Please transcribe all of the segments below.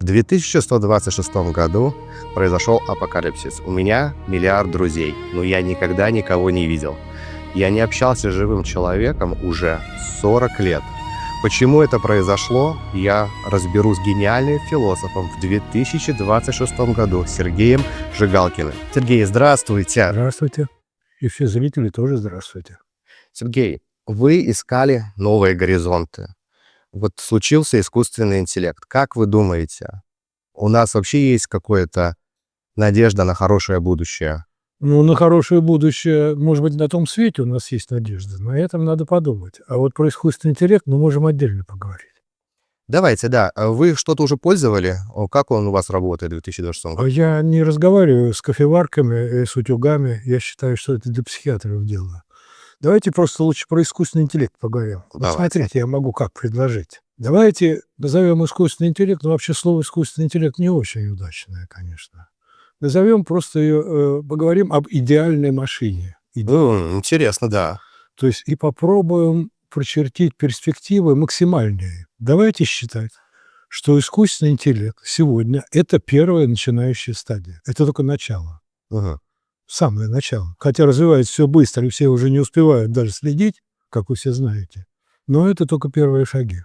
В 2126 году произошел апокалипсис. У меня миллиард друзей, но я никогда никого не видел. Я не общался с живым человеком уже 40 лет. Почему это произошло, я разберу с гениальным философом в 2026 году Сергеем Жигалкиным. Сергей, здравствуйте. Здравствуйте. И все зрители тоже здравствуйте. Сергей, вы искали новые горизонты. Вот случился искусственный интеллект. Как вы думаете, у нас вообще есть какая-то надежда на хорошее будущее? Ну, на хорошее будущее, может быть, на том свете у нас есть надежда. На этом надо подумать. А вот про искусственный интеллект мы можем отдельно поговорить. Давайте, да. Вы что-то уже пользовали? Как он у вас работает в 2026 А году? я не разговариваю с кофеварками и с утюгами. Я считаю, что это для психиатров дело. Давайте просто лучше про искусственный интеллект поговорим. Вот Давайте. смотрите, я могу как предложить. Давайте назовем искусственный интеллект, но вообще слово искусственный интеллект не очень удачное, конечно. Назовем просто ее, поговорим об идеальной машине. Интересно, да. То есть и попробуем прочертить перспективы максимальные. Давайте считать, что искусственный интеллект сегодня – это первая начинающая стадия. Это только начало, Мгм. самое начало. Хотя развивается все быстро, и все уже не успевают даже следить, как вы все знаете. Но это только первые шаги.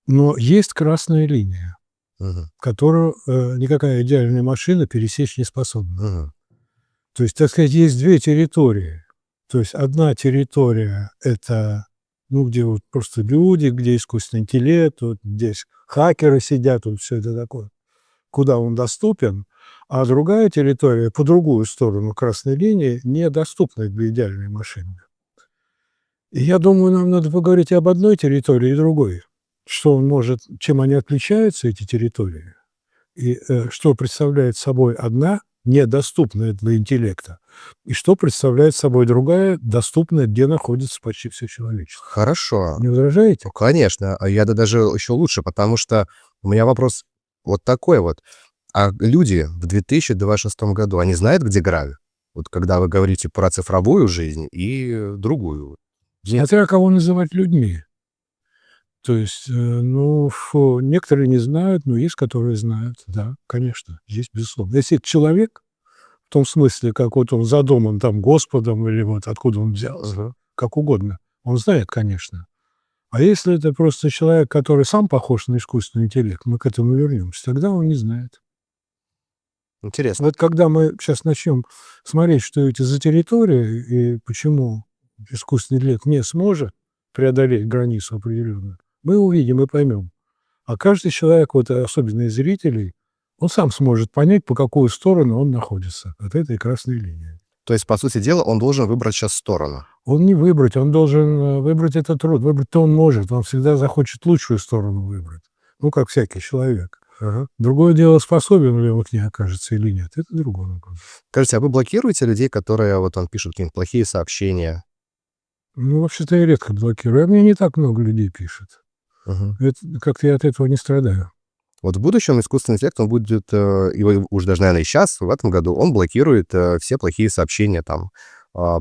Но есть красная линия, Мгм. которую никакая идеальная машина пересечь не способна. Мгм. То есть, так сказать, есть две территории. То есть одна территория – это, ну, где вот просто люди, где искусственный интеллект, вот здесь хакеры сидят, вот все это такое, куда он доступен. А другая территория, по другую сторону красной линии, недоступна для идеальной машины. И я думаю, нам надо поговорить и об одной территории, и другой. Что он может, чем они отличаются, эти территории, и что представляет собой одна, недоступная для интеллекта, и что представляет собой другая, доступная, где находится почти все человечество. Хорошо. Не возражаете? Конечно. Я даже еще лучше, потому что у меня вопрос вот такой вот. А люди в 2026 году, они знают, где грань? Вот когда вы говорите про цифровую жизнь и другую. Смотря кого называть людьми. То есть, некоторые не знают, но есть, которые знают. Да, конечно, есть, безусловно. Если это человек, в том смысле, как вот он задуман там Господом или вот откуда он взялся, Мгм. как угодно, он знает, конечно. А если это просто человек, который сам похож на искусственный интеллект, мы к этому вернемся, тогда он не знает. Интересно. Вот когда мы сейчас начнем смотреть, что эти за территории и почему искусственный интеллект не сможет преодолеть границу определенную, мы увидим и поймем. А каждый человек, вот особенно из зрителей, он сам сможет понять, по какую сторону он находится от этой красной линии. То есть, по сути дела, он должен выбрать сейчас сторону. Он не выбрать, он должен выбрать этот труд. Выбрать-то он может, он всегда захочет лучшую сторону выбрать. Ну, как всякий человек. Ага. Другое дело, способен ли он к ней окажется или нет. Это другой вопрос. Скажите, а вы блокируете людей, которые вот он пишут какие-нибудь плохие сообщения? Ну, вообще-то я редко блокирую. А мне не так много людей пишет. Мгм. Это, как-то я от этого не страдаю. Вот в будущем искусственный интеллект, он будет, его уже даже, наверное, и сейчас, в этом году, он блокирует все плохие сообщения, там,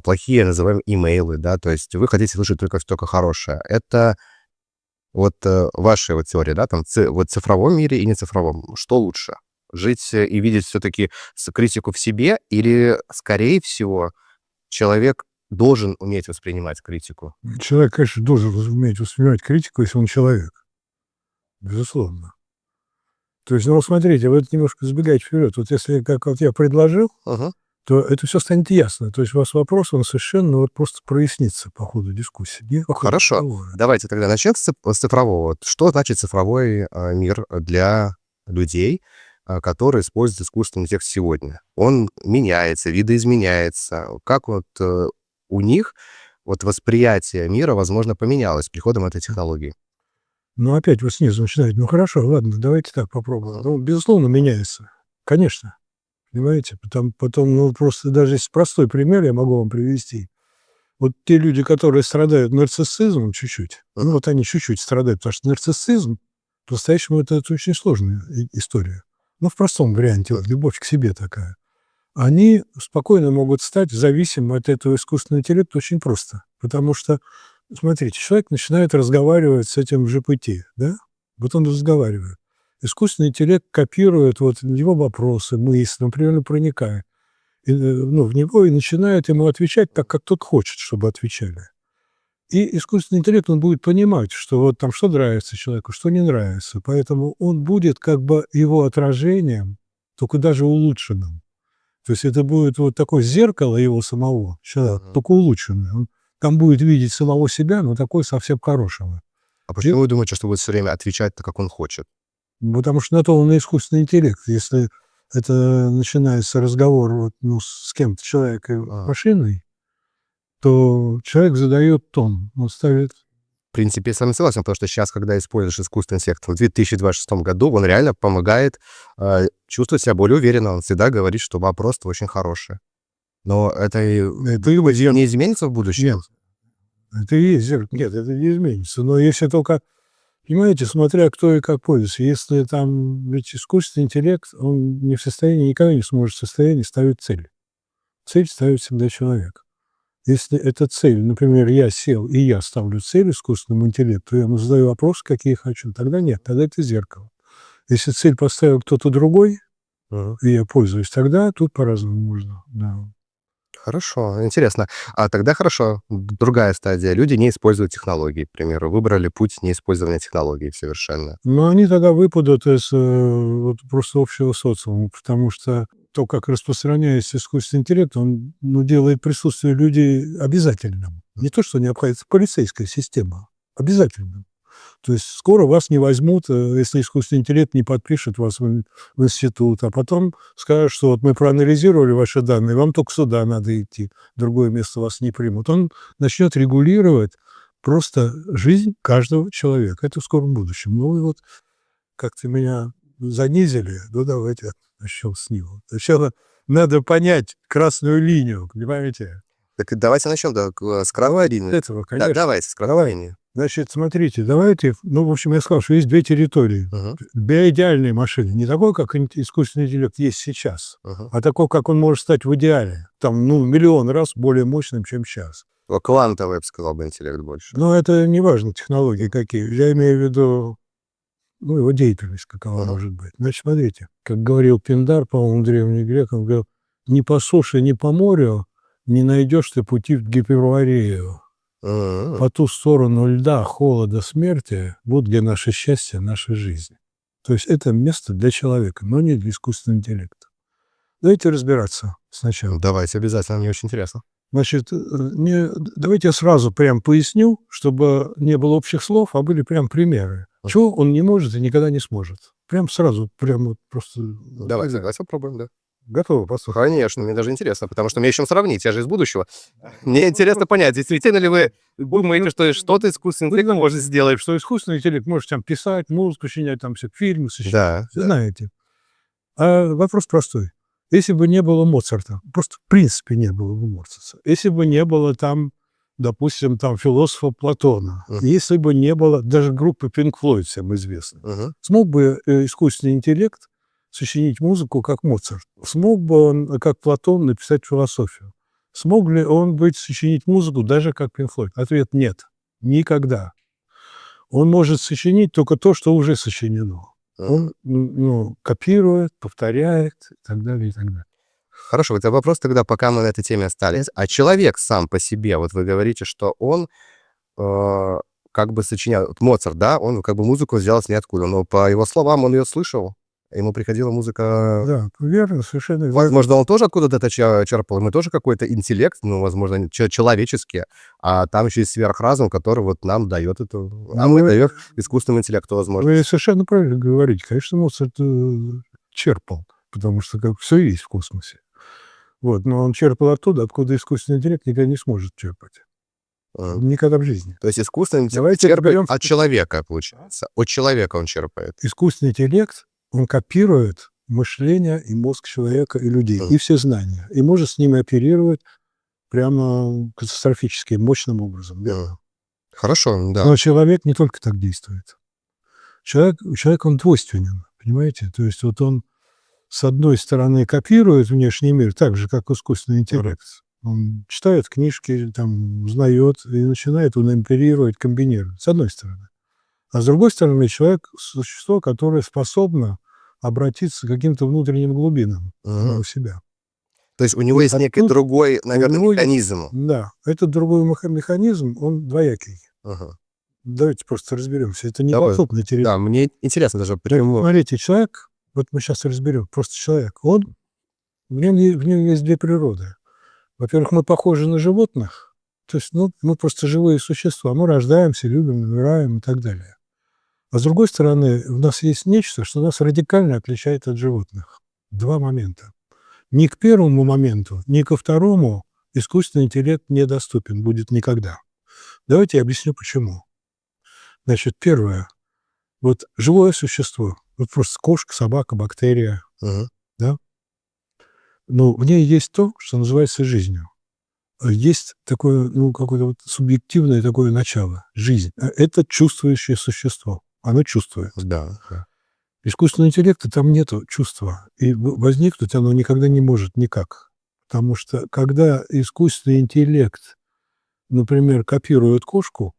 плохие, называемые, имейлы, да, то есть вы хотите слышать только хорошее. Это вот ваша вот теория, да, там, вот в цифровом мире и не цифровом. Что лучше? Жить и видеть все-таки критику в себе или, скорее всего, человек должен уметь воспринимать критику? Человек, конечно, должен уметь воспринимать критику, если он человек. Безусловно. То есть, ну, смотрите, вы немножко забегаете вперед. Вот если, как вот я предложил, Мгм. то это все станет ясно. То есть у вас вопрос, он совершенно вот просто прояснится по ходу дискуссии. Не по ходу Хорошо. разговора. Давайте тогда начнем с цифрового. Вот что значит цифровой мир для людей, которые используют искусственный интеллект сегодня? Он меняется, видоизменяется. Как вот у них вот восприятие мира, возможно, поменялось с приходом этой технологии? Ну, опять вы снизу начинаете. Ну, хорошо, ладно, давайте так попробуем. Ну, безусловно, меняется. Конечно. Понимаете? Потом, ну, просто даже если простой пример я могу вам привести. Вот те люди, которые страдают нарциссизмом чуть-чуть, ну, вот они чуть-чуть страдают, потому что нарциссизм, по-настоящему, это очень сложная история. Ну, в простом варианте, вот любовь к себе такая. Они спокойно могут стать зависимым от этого искусственного интеллекта очень просто. Потому что, смотрите, человек начинает разговаривать с этим GPT, да? Вот он разговаривает. Искусственный интеллект копирует вот его вопросы, мысли, например, проникает в него и начинает ему отвечать так, как тот хочет, чтобы отвечали. И искусственный интеллект, он будет понимать, что вот там что нравится человеку, что не нравится. Поэтому он будет как бы его отражением, только даже улучшенным. То есть это будет вот такое зеркало его самого, человека, только улучшенное. Он там будет видеть самого себя, но такой совсем хорошего. А почему вы думаете, что будет все время отвечать так, как он хочет? Потому что на то он и искусственный интеллект. Если это начинается разговор вот, с кем-то, человеком, машиной, то человек задает тон, он ставит. В принципе, я с вами согласен, потому что сейчас, когда используешь искусственный интеллект, в 2026 году он реально помогает чувствовать себя более уверенно. Он всегда говорит, что вопрос очень хороший. Но это не изменится в будущем? Нет, это и есть зеркало. Нет, это не изменится. Но если только, понимаете, смотря кто и как пользуется. Если там, ведь искусственный интеллект, он не в состоянии, никогда не сможет в состоянии ставить цель. Цель ставит всегда человек. Если эта цель, например, я сел и я ставлю цель искусственному интеллекту, я ему задаю вопросы, какие хочу, тогда нет, тогда это зеркало. Если цель поставил кто-то другой, и я пользуюсь, тогда тут по-разному можно. Да. Хорошо, интересно. А тогда хорошо, другая стадия. Люди не используют технологии, к примеру, выбрали путь неиспользования технологий совершенно. Но они тогда выпадут из вот, просто общего социума, потому что то, как распространяется искусственный интеллект, он делает присутствие людей обязательным. Не то, что необходимо, полицейская система обязательным. То есть скоро вас не возьмут, если искусственный интеллект не подпишет вас в институт, а потом скажут, что вот мы проанализировали ваши данные, вам только сюда надо идти, в другое место вас не примут. Он начнет регулировать просто жизнь каждого человека. Это в скором будущем. Ну и вот как-то меня занизили, ну давайте начнем с него. Сначала надо понять красную линию, понимаете? Так давайте начнем с красной линии. Этого, конечно. Давайте с красной линии. Значит, смотрите, давайте, в общем, я сказал, что есть две территории. Для идеальной машины, не такой, как искусственный интеллект есть сейчас, а такой, как он может стать в идеале. Там, миллион раз более мощным, чем сейчас. Квантовый, я бы сказал, интеллект больше. Но это не важно, технологии какие. Я имею в виду, его деятельность какова может быть. Значит, смотрите, как говорил Пиндар, по-моему, древний грек, он говорил, ни по суше, ни по морю не найдешь ты пути в Гиперборею. По ту сторону льда, холода, смерти, вот где наше счастье, наша жизнь. То есть это место для человека, но не для искусственного интеллекта. Давайте разбираться сначала. Давайте, обязательно, мне очень интересно. Значит, давайте я сразу прям поясню, чтобы не было общих слов, а были прям примеры. Чего он не может и никогда не сможет. Прям сразу, прям вот просто... Давайте попробуем, да. Готовы послушать? Конечно, мне даже интересно, потому что мне еще сравнить, я же из будущего. Мне интересно понять, действительно ли вы думаете, что что-то искусственный интеллект может сделать? Что искусственный интеллект может там писать, музыку сочинять, там все фильмы сочинять. Да. Знаете. А вопрос простой. Если бы не было Моцарта, просто в принципе не было бы Моцарта, если бы не было там, допустим, там философа Платона, если бы не было даже группы Pink Floyd, всем известной, смог бы искусственный интеллект сочинить музыку, как Моцарт? Смог бы он, как Платон, написать философию? Смог ли он сочинить музыку, даже как Pink Floyd? Ответ – нет. Никогда. Он может сочинить только то, что уже сочинено. Он копирует, повторяет и так далее, и так далее. Хорошо, вот вопрос тогда, пока мы на этой теме остались. А человек сам по себе, вот вы говорите, что он как бы сочинял, вот Моцарт, да, он как бы музыку взял с ниоткуда, но по его словам он ее слышал, ему приходила музыка... Да, верно, совершенно верно. Возможно, он тоже откуда-то это черпал, ему тоже какой-то интеллект, возможно, человеческий, а там еще есть сверхразум, который вот нам дает эту... А мы даем искусственному интеллекту возможность. Вы совершенно правильно говорите. Конечно, Моцарт черпал, потому что все есть в космосе. Вот, но он черпал оттуда, откуда искусственный интеллект никогда не сможет черпать. Никогда в жизни. То есть искусственный интеллект черпает от человека, получается. От человека он черпает. Искусственный интеллект, он копирует мышление и мозг человека и людей, и все знания. И может с ними оперировать прямо катастрофически, мощным образом. Верно? Хорошо, да. Но человек не только так действует. Человек, он двойственен, понимаете? То есть вот он, с одной стороны, копирует внешний мир так же, как искусственный интеллект. Он читает книжки, там, узнает и начинает он оперировать, комбинировать. С одной стороны. А с другой стороны, человек – существо, которое способно обратиться к каким-то внутренним глубинам Мгм. у себя. То есть у него И есть некий оттуда другой, у наверное, него есть, механизм. да, этот другой механизм, он двоякий. Ага. Давайте просто разберемся. Это Давай. недоступная территория. Да, мне интересно даже, почему. Смотрите, человек, вот мы сейчас разберем, просто человек, в нем есть две природы. Во-первых, мы похожи на животных, то есть, мы просто живые существа, мы рождаемся, любим, умираем и так далее. А с другой стороны, у нас есть нечто, что нас радикально отличает от животных. Два момента. Ни к первому моменту, ни ко второму искусственный интеллект недоступен будет никогда. Давайте я объясню, почему. Значит, первое. Вот живое существо, вот просто кошка, собака, бактерия, Мгм. да, но в ней есть то, что называется жизнью. Есть такое, какое-то вот субъективное такое начало, жизнь. Это чувствующее существо. Оно чувствует. Да, да. Искусственного интеллекта там нету чувства. И возникнуть оно никогда не может никак. Потому что когда искусственный интеллект, например, копирует кошку,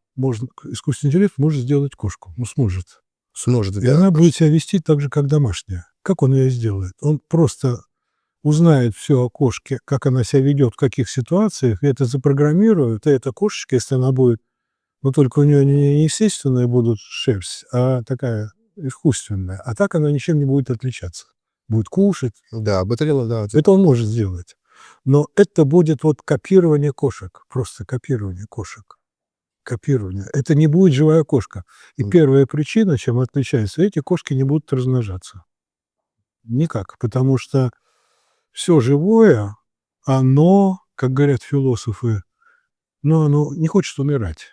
искусственный интеллект может сделать кошку. Сможет. Сможет И это. она будет себя вести так же, как домашняя. Как он ее сделает? Он просто узнает все о кошке, как она себя ведет, в каких ситуациях, и это запрограммирует, и эта кошечка, если она будет, только у нее не естественная будут шерсть, а такая искусственная, а так она ничем не будет отличаться. Будет кушать. Да, батарея, да. Это он может сделать. Но это будет вот копирование кошек, просто копирование кошек. Копирование. Это не будет живая кошка. И первая причина, чем отличается, эти кошки не будут размножаться. Никак. Потому что все живое, оно, как говорят философы, оно не хочет умирать.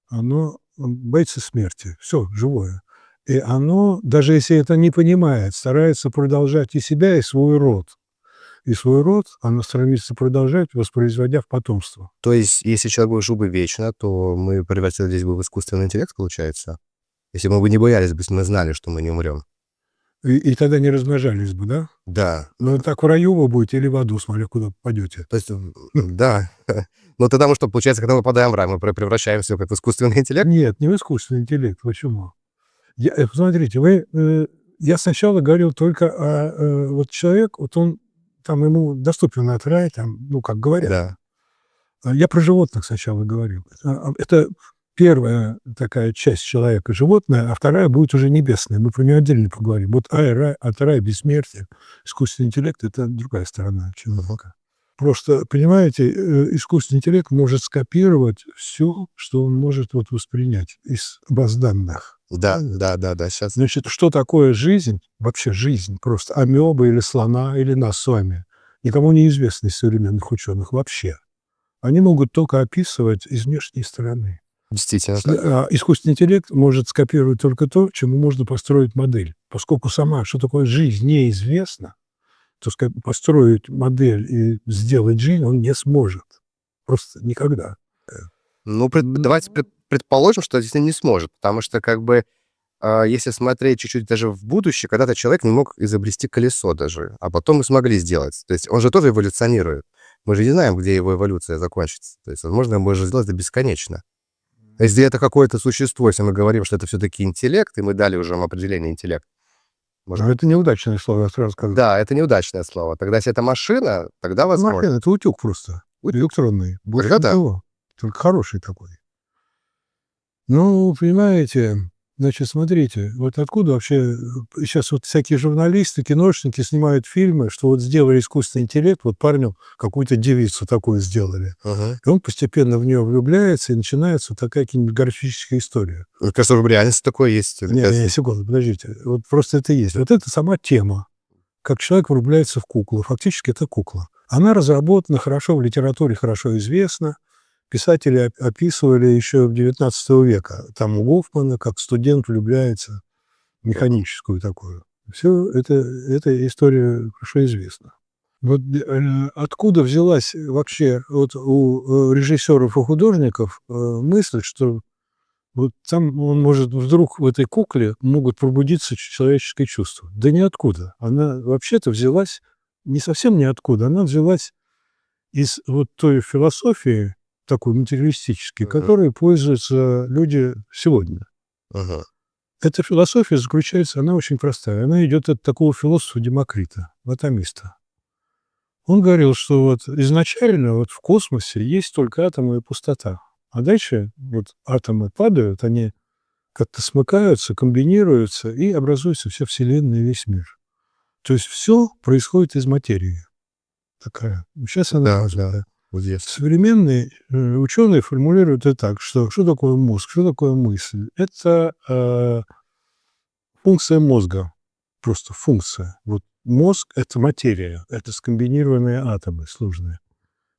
Оно боится смерти. Все живое. И оно, даже если это не понимает, старается продолжать и себя, и свой род. И свой род оно стремится продолжать, воспроизводя в потомство. То есть, если человек бы жил бы вечно, то мы превратились бы в искусственный интеллект, получается? Если мы бы не боялись бы, если мы знали, что мы не умрем. И тогда не размножались бы, да? Да. Но так в раю вы будете или в аду, смотря куда попадете. То есть, да. Но тогда мы что, получается, когда мы попадаем в рай, мы превращаемся в искусственный интеллект? Нет, не в искусственный интеллект. Почему? Посмотрите, я сначала говорил только вот человек, вот он, там ему доступен этот рай, там, как говорят. Да. Я про животных сначала говорил. Это первая такая часть человека, животное, а вторая будет уже небесная. Мы про нее отдельно поговорим. Вот рай, от рая, бессмертие, искусственный интеллект – это другая сторона человека. Просто, понимаете, искусственный интеллект может скопировать все, что он может воспринять из баз данных. Да, сейчас. Значит, что такое жизнь, вообще жизнь, просто амеба или слона, или нас с вами, никому не известно из современных ученых вообще. Они могут только описывать из внешней стороны. Действительно так. А искусственный интеллект может скопировать только то, чему можно построить модель. Поскольку что такое жизнь, неизвестно, то построить модель и сделать жизнь он не сможет. Просто никогда. Давайте предположим, что действительно не сможет, потому что, если смотреть чуть-чуть даже в будущее, когда-то человек не мог изобрести колесо даже, а потом мы смогли сделать. То есть он же тоже эволюционирует. Мы же не знаем, где его эволюция закончится. То есть, возможно, мы же сделать это бесконечно. Если это какое-то существо, если мы говорим, что это все-таки интеллект, и мы дали уже ему определение интеллект. Но это неудачное слово, я сразу скажу. Да, это неудачное слово. Тогда, если это машина, тогда возможно. Машина – это утюг просто. Электронный. Больше ничего. Только хороший такой. Понимаете, значит, смотрите, вот откуда вообще сейчас всякие журналисты, киношники снимают фильмы, что сделали искусственный интеллект, парню какую-то девицу такую сделали. И он постепенно в нее влюбляется, и начинается такая кинематографическая история. Мне кажется, в реальности такое есть. Не, секунду, подождите. Просто это есть. Вот это сама тема. Как человек влюбляется в куклу. Фактически это кукла. Она разработана хорошо в литературе, хорошо известна. Писатели описывали еще в XIX века. Там у Гофмана, как студент влюбляется в механическую такую. Все эта история хорошо известна. Откуда взялась вообще у режиссеров и художников мысль, что там он может вдруг в этой кукле могут пробудиться человеческие чувства? Да ниоткуда. Она вообще-то взялась не совсем ниоткуда. Она взялась из той философии, такой материалистический, которой пользуются люди сегодня. Эта философия заключается, она очень простая. Она идет от такого философа Демокрита, атомиста. Он говорил, что вот изначально вот в космосе есть только атомы и пустота. А дальше вот атомы падают, они как-то смыкаются, комбинируются и образуется вся Вселенная и весь мир. То есть все происходит из материи. Такая. Сейчас она Да, развитая. да. Вот здесь. Современные ученые формулируют это так, что такое мозг, что такое мысль? Это функция мозга, просто функция. Вот мозг – это материя, это скомбинированные атомы сложные.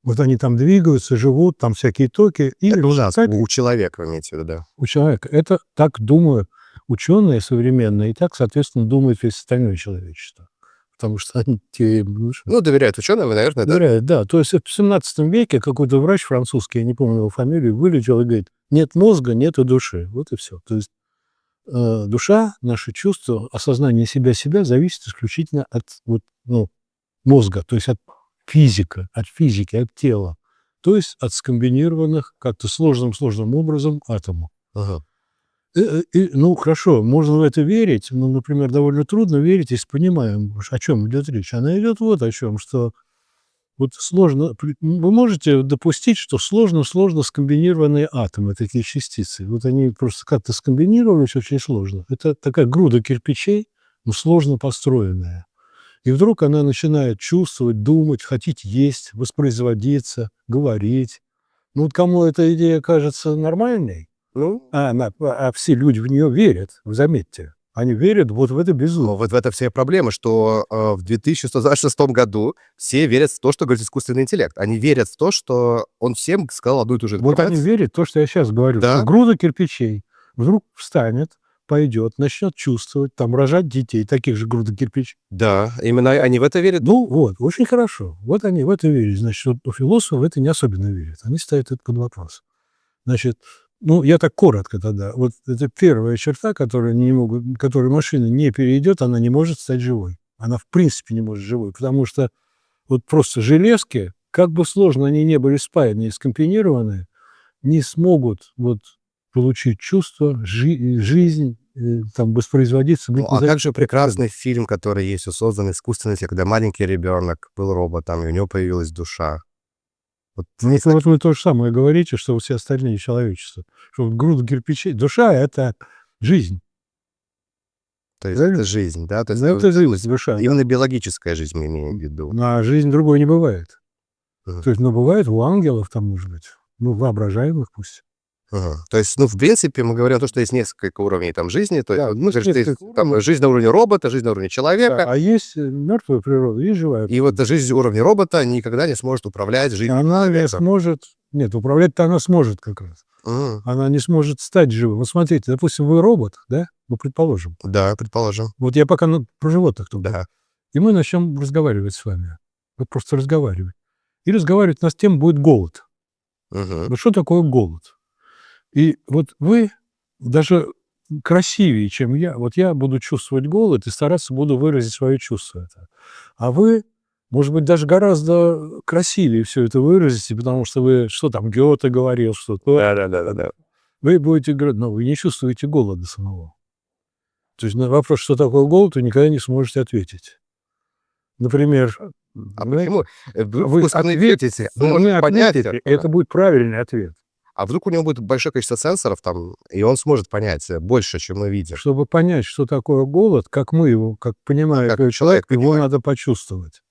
Вот они там двигаются, живут, там всякие токи. И Это ужасно. так У человека, вы имеете в виду, да. у человека. Это так думают ученые современные, и так, соответственно, думает весь остальное человечество. Потому что они те... Ну, доверяют ученым, наверное, да? Доверяют, да. То есть в 17 веке какой-то врач французский, я не помню его фамилию, вылетел и говорит, нет мозга, нет и души. Вот и все. То есть душа, наши чувства, осознание себя зависит исключительно от вот, мозга, то есть от физики, от тела. То есть от скомбинированных как-то сложным образом атомов. Ага. Ну, хорошо, можно в это верить, но, например, довольно трудно верить, если понимаем, о чем идет речь. Она идет вот о чем, что вот сложно... Вы можете допустить, что сложно скомбинированные атомы, такие частицы. Вот они просто как-то скомбинировались очень сложно. Это такая груда кирпичей, но сложно построенная. И вдруг она начинает чувствовать, думать, хотеть есть, воспроизводиться, говорить. Ну, вот кому эта идея кажется нормальной, Ну, а все люди в нее верят, вы заметьте. Они верят вот в это безумие. вот в этом вся и проблема, что в 2126 году все верят в то, что говорит искусственный интеллект. Они верят в то, что он всем сказал одну и ту же Вот они информацию. верят в то, что я сейчас говорю, Да. что груда кирпичей вдруг встанет, пойдет, начнет чувствовать, там, рожать детей, таких же груда кирпичей. Да, именно они в это верят. Ну вот, очень хорошо. Вот они в это верят. Значит, вот философы в это не особенно верят. Они ставят это под вопрос. Значит, ну, я так коротко тогда. Вот это первая черта, которую машина не перейдет, она не может стать живой. Она в принципе не может живой, потому что вот просто железки, как бы сложно они не были спаяны и скомпинированы, не смогут вот получить чувство, жизнь, там, воспроизводиться. Ну, а как же прекрасный фильм, который есть создан искусственный интеллект, когда маленький ребенок был роботом, и у него появилась душа. Вот, Ну, вот вы то же самое говорите, что все остальные человечество. Что вот груда кирпичей. Душа – это жизнь. то есть Правильно? это жизнь, да? То есть Это жизнь, душа. именно биологическая жизнь мы имеем в виду. А жизнь другой не бывает. Мгм. То есть, бывает у ангелов там, может быть, воображаемых пусть. Ага. То есть, в принципе, мы говорим о том, что есть несколько уровней там жизни. То есть, Да, вот, ну, говоришь, есть несколько там уровней. жизнь на уровне робота, жизнь на уровне Да, человека. а есть мертвая природа, есть живая. И вот жизнь уровня робота никогда не сможет управлять жизнью. Она не человека. сможет... Нет, управлять-то она сможет как раз. Мгм. Она не сможет стать живым. Вот смотрите, допустим, вы робот, да? Ну, предположим. Да, предположим. Вот я пока про животных только. Да. И мы начнем разговаривать с вами. Вот просто разговаривать. И разговаривать на тему будет голод. Мгм. Вот что такое голод? И вот вы даже красивее, чем я. Вот я буду чувствовать голод и стараться буду выразить свое чувство. Это. А вы, может быть, даже гораздо красивее все это выразите, потому что вы, что там, Гёте говорил, что-то. Да. Вы будете говорить, но вы не чувствуете голода самого. То есть на вопрос, что такое голод, вы никогда не сможете ответить. Например, А почему? вы искусственный ответите, интеллект может вы понять ответите, это. это будет правильный ответ. А вдруг у него будет большое количество сенсоров там, и он сможет понять больше, чем мы видим. Чтобы понять, что такое голод, как мы его, как понимаем, Как как человек, его понимает. надо почувствовать.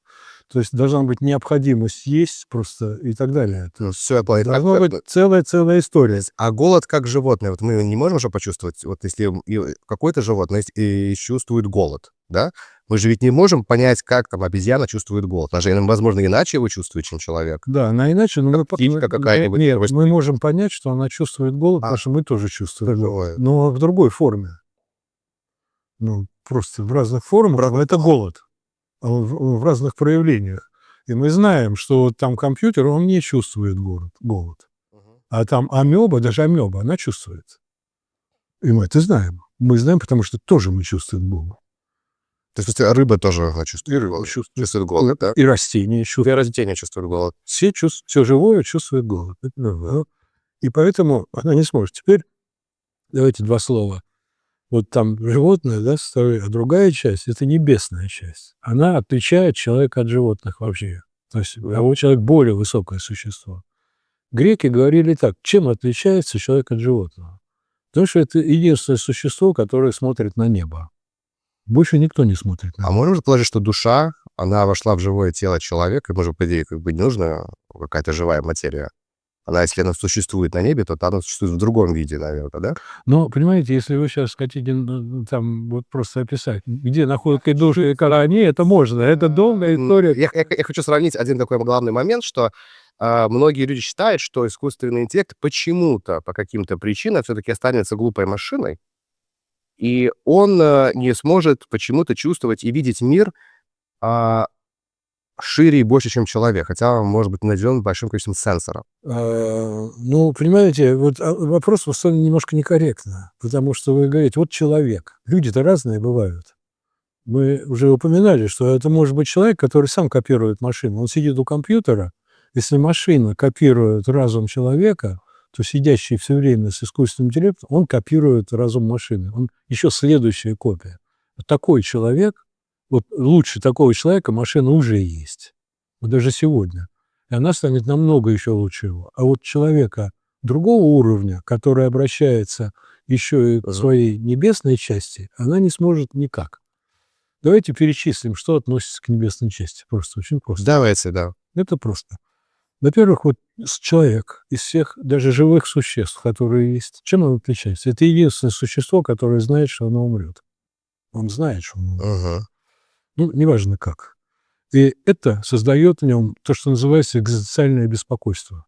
То есть должна быть необходимость есть просто и так далее. Ну, все, я понял. Должна быть целая история. А голод как животное, вот мы не можем же почувствовать, вот если какое-то животное и чувствует голод, да? Мы же ведь не можем понять, как там обезьяна чувствует голод. Она же, возможно, иначе его чувствует, чем человек. Да, она иначе, но химика какая-нибудь. Нет, мы можем понять, что она чувствует голод, А, потому что мы тоже чувствуем другое. голод. Но в другой форме. Ну, просто в разных формах это голод. А в разных проявлениях. И мы знаем, что вот там компьютер, он не чувствует голод. А там амеба, даже амеба, она чувствует. И мы это знаем. Мы знаем, потому что тоже мы чувствуем голод. То есть рыба тоже чувствует рыба голод. чувствует. Чувствует голод, да? И растения И чувствуют. растения чувствуют голод. Все живое чувствует голод. И поэтому она не сможет. Теперь давайте два слова. Вот там животное, да, а другая часть — это небесная часть. Она отличает человека от животных вообще. То есть человек более высокое существо. Греки говорили так: чем отличается человек от животного? Потому что это единственное существо, которое смотрит на небо. Больше никто не смотрит на А небо. можно предположить, что душа, она вошла в живое тело человека, и, может, по идее, как бы не нужна какая-то живая материя. Она, если она существует на небе, то она существует в другом виде, наверное, да? Но, понимаете, если вы сейчас хотите, там вот просто описать, где находятся души и когда они, это можно. Это долгая история. Я хочу сравнить один такой главный момент, что многие люди считают, что искусственный интеллект почему-то, по каким-то причинам, все-таки останется глупой машиной, и он не сможет почему-то чувствовать и видеть мир а, шире и больше, чем человек, хотя он может быть наделен большим количеством сенсоров. Ну, понимаете, вот вопрос поставлен немножко некорректно, потому что вы говорите: вот человек. Люди-то разные бывают. Мы уже упоминали, что это может быть человек, который сам копирует машину. Он сидит у компьютера. Если машина копирует разум человека, то сидящий все время с искусственным интеллектом, он копирует разум машины. Он еще следующая копия. Вот такой человек, вот лучше такого человека машина уже есть. Вот даже сегодня. И она станет намного еще лучше его. А вот человека другого уровня, который обращается еще и к своей небесной части, она не сможет никак. Давайте перечислим, что относится к небесной части. Просто очень просто. Давайте, да. Это просто. Во-первых, вот человек из всех даже живых существ, которые есть, чем он отличается? Это единственное существо, которое знает, что оно умрет. Он знает, что он умрет. Мгм. Ну, неважно как. И это создает в нем то, что называется экзистенциальное беспокойство.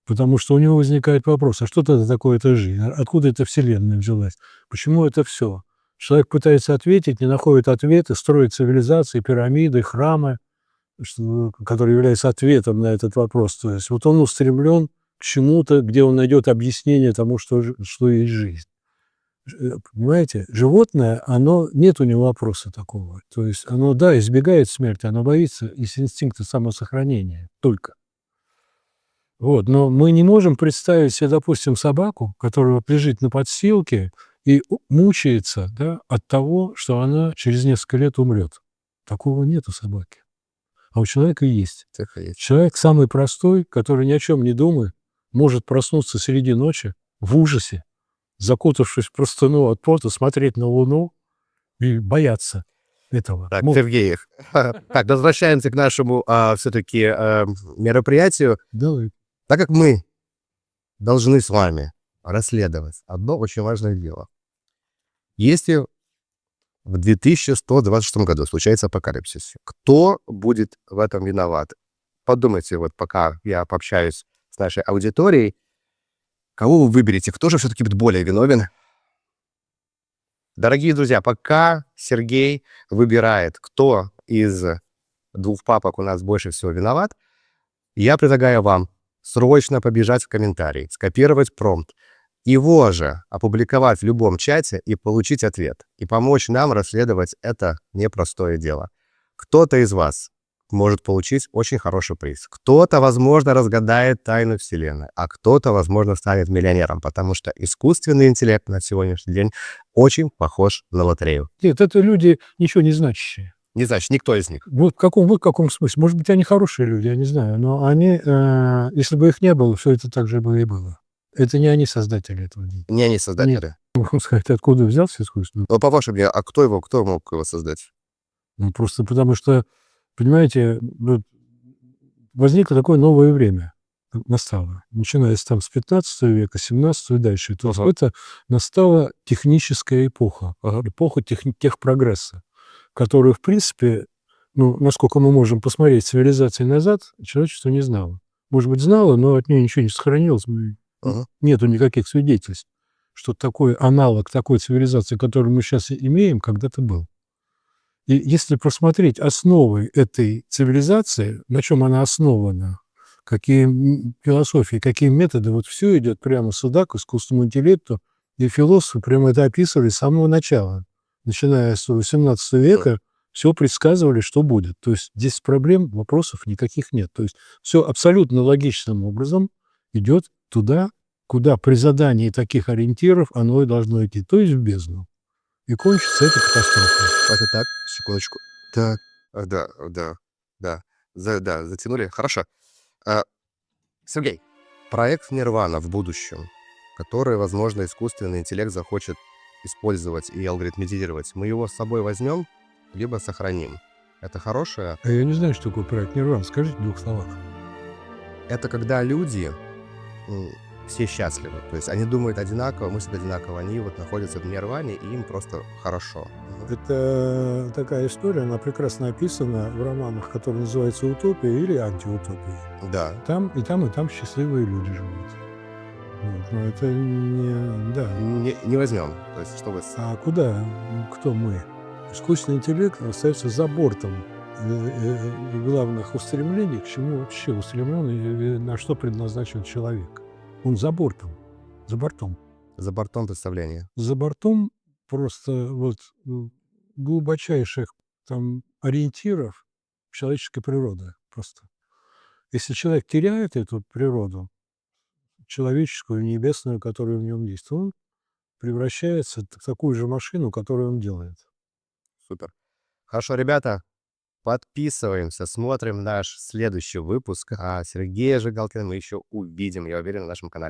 Потому что у него возникает вопрос: а что тогда такое эта жизнь? Откуда эта вселенная взялась? Почему это все? Человек пытается ответить, не находит ответа, строит цивилизации, пирамиды, храмы, которые являются ответом на этот вопрос. То есть вот он устремлен к чему-то, где он найдет объяснение тому, что есть жизнь. Понимаете, животное, оно, нет у него вопроса такого. То есть оно, да, избегает смерти, оно боится из инстинкта самосохранения только. Вот, но мы не можем представить себе, допустим, собаку, которая вот лежит на подстилке и мучается, да, от того, что она через несколько лет умрет. Такого нет у собаки. А у человека есть. Так и есть. Человек самый простой, который ни о чем не думает, может проснуться среди ночи в ужасе, закутавшись в простыню от пота, смотреть на Луну и бояться этого. Так, Сергей, так, возвращаемся к нашему все-таки мероприятию. Давай. Так как мы должны с вами расследовать одно очень важное дело. Если в 2126 году случается апокалипсис, кто будет в этом виноват? Подумайте, вот пока я пообщаюсь с нашей аудиторией, кого вы выберете, кто же все-таки будет более виновен? Дорогие друзья, пока Сергей выбирает, кто из двух папок у нас больше всего виноват, я предлагаю вам срочно побежать в комментарии, скопировать промпт, его же опубликовать в любом чате и получить ответ, и помочь нам расследовать это непростое дело. Кто-то из вас может получить очень хороший приз. Кто-то, возможно, разгадает тайну Вселенной, а кто-то, возможно, станет миллионером, потому что искусственный интеллект на сегодняшний день очень похож на лотерею. Нет, это люди ничего не значащие. Не знаю, никто из них. Вот в каком смысле? Может быть, они хорошие люди, я не знаю, но они, если бы их не было, все это так же бы и было. Это не они создатели этого дела. Не они создатели. Можно сказать, откуда взялся искусственный? Но по вашему мнению, а кто мог его создать? Ну, просто потому что, понимаете, вот возникло такое новое время, настало, начиная с 15 века, 17 и дальше. То есть это настала техническая эпоха, эпоха техпрогресса, которую, в принципе, ну, насколько мы можем посмотреть цивилизации назад, человечество не знало. Может быть, знало, но от нее ничего не сохранилось. Нету никаких свидетельств, что такой аналог такой цивилизации, которую мы сейчас имеем, когда-то был. И если просмотреть основы этой цивилизации, на чем она основана, какие философии, какие методы, вот все идет прямо сюда, к искусственному интеллекту, и философы прямо это описывали с самого начала. Начиная с 18 века, все предсказывали, что будет. То есть здесь проблем, вопросов никаких нет. То есть все абсолютно логичным образом идет туда, куда при задании таких ориентиров оно и должно идти, то есть в бездну. И кончится это катастрофой. Это так, секундочку. Так, да. Да, затянули. Хорошо. А, Сергей, проект Нирвана в будущем, который, возможно, искусственный интеллект захочет использовать и алгоритмизировать, мы его с собой возьмем, либо сохраним. Это хорошее? А я не знаю, что такое проект Нирвана. Скажите в 2 словах. Это когда люди все счастливы. То есть они думают одинаково, мыслят одинаково. Они вот находятся в нирване, и им просто хорошо. Это такая история, она прекрасно описана в романах, которые называются «Утопия» или «Антиутопия». Да. И там счастливые люди живут. Вот. Но это не... Да. Не возьмем. То есть, что вы... А куда? Кто мы? Искусственный интеллект остается за бортом главных устремлений, к чему вообще устремлен и на что предназначен человек. Он за бортом. За бортом. За бортом представления. За бортом просто вот глубочайших там ориентиров человеческой природы просто. Если человек теряет эту природу, человеческую, небесную, которая в нем есть, то он превращается в такую же машину, которую он делает. Супер. Хорошо, ребята, подписываемся, смотрим наш следующий выпуск. А Сергея Жигалкина мы еще увидим, я уверен, на нашем канале.